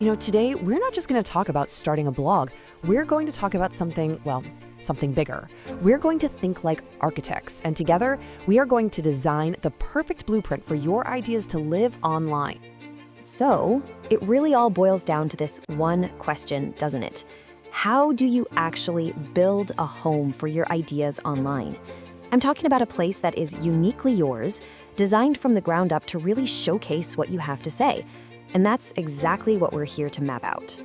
Today we're not just going to talk about starting a blog. We're going to talk about something, well, something bigger. We're going to think like architects, and together we are going to design the perfect blueprint for your ideas to live online. So, it really all boils down to this one question, doesn't it? How do you actually build a home for your ideas online? I'm talking about a place that is uniquely yours, designed from the ground up to really showcase what you have to say. And that's exactly what we're here to map out.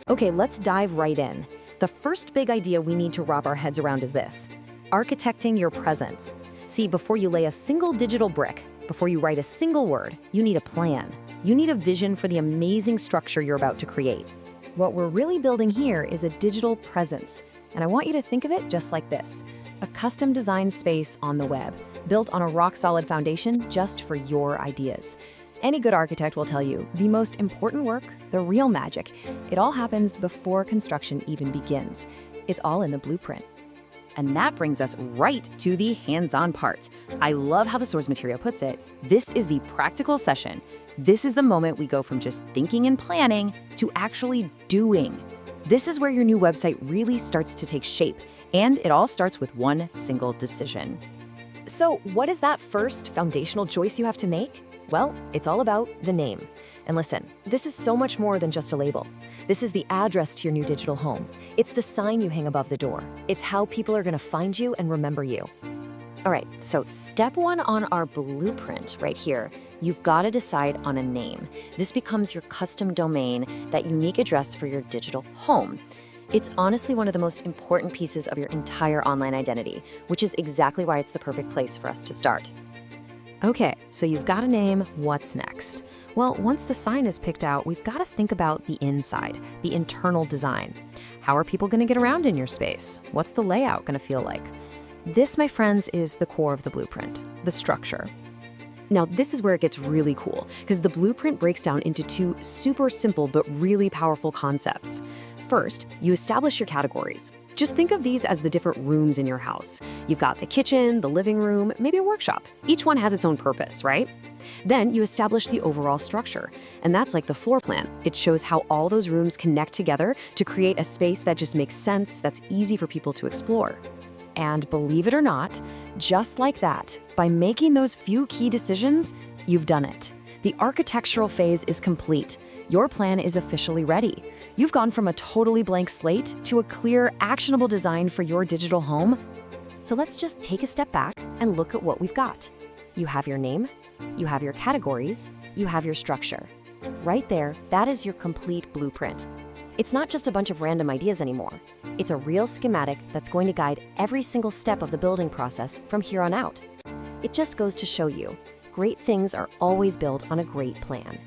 Okay, let's dive right in. The first big idea we need to wrap our heads around is this: architecting your presence. See, before you lay a single digital brick, before you write a single word, you need a plan. You need a vision for the amazing structure you're about to create. What we're really building here is a digital presence, and I want you to think of it just like this: a custom designed space on the web, built on a rock-solid foundation just for your ideas. Any good architect will tell you the most important work, the real magic, it all happens before construction even begins. It's all in the blueprint. And that brings us right to the hands-on part. I love how the source material puts it. This is the practical session. This is the moment we go from just thinking and planning to actually doing. This is where your new website really starts to take shape, and it all starts with one single decision. So, what is that first foundational choice you have to make? Well, it's all about the name. And listen, this is so much more than just a label. This is the address to your new digital home. It's the sign you hang above the door. It's how people are going to find you and remember you. All right, so step one on our blueprint right here, you've got to decide on a name. This becomes your custom domain, that unique address for your digital home. It's honestly one of the most important pieces of your entire online identity, which is exactly why it's the perfect place for us to start. Okay, so you've got a name, what's next? Well, once the sign is picked out, we've got to think about the inside, the internal design. How are people going to get around in your space? What's the layout going to feel like? This, my friends, is the core of the blueprint, the structure. Now, this is where it gets really cool, because the blueprint breaks down into two super simple but really powerful concepts. First, you establish your categories. Just think of these as the different rooms in your house. You've got the kitchen, the living room, maybe a workshop. Each one has its own purpose, right? Then you establish the overall structure, and that's like the floor plan. It shows how all those rooms connect together to create a space that just makes sense, that's easy for people to explore. And believe it or not, just like that, by making those few key decisions, you've done it. The architectural phase is complete. Your plan is officially ready. You've gone from a totally blank slate to a clear, actionable design for your digital home. So let's just take a step back and look at what we've got. You have your name, you have your categories, you have your structure. Right there, that is your complete blueprint. It's not just a bunch of random ideas anymore. It's a real schematic that's going to guide every single step of the building process from here on out. It just goes to show you, great things are always built on a great plan.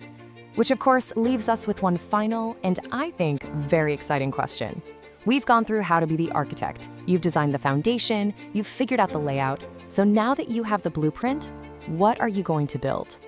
Which of course leaves us with one final and I think very exciting question. We've gone through how to be the architect. You've designed the foundation, you've figured out the layout. So now that you have the blueprint, what are you going to build?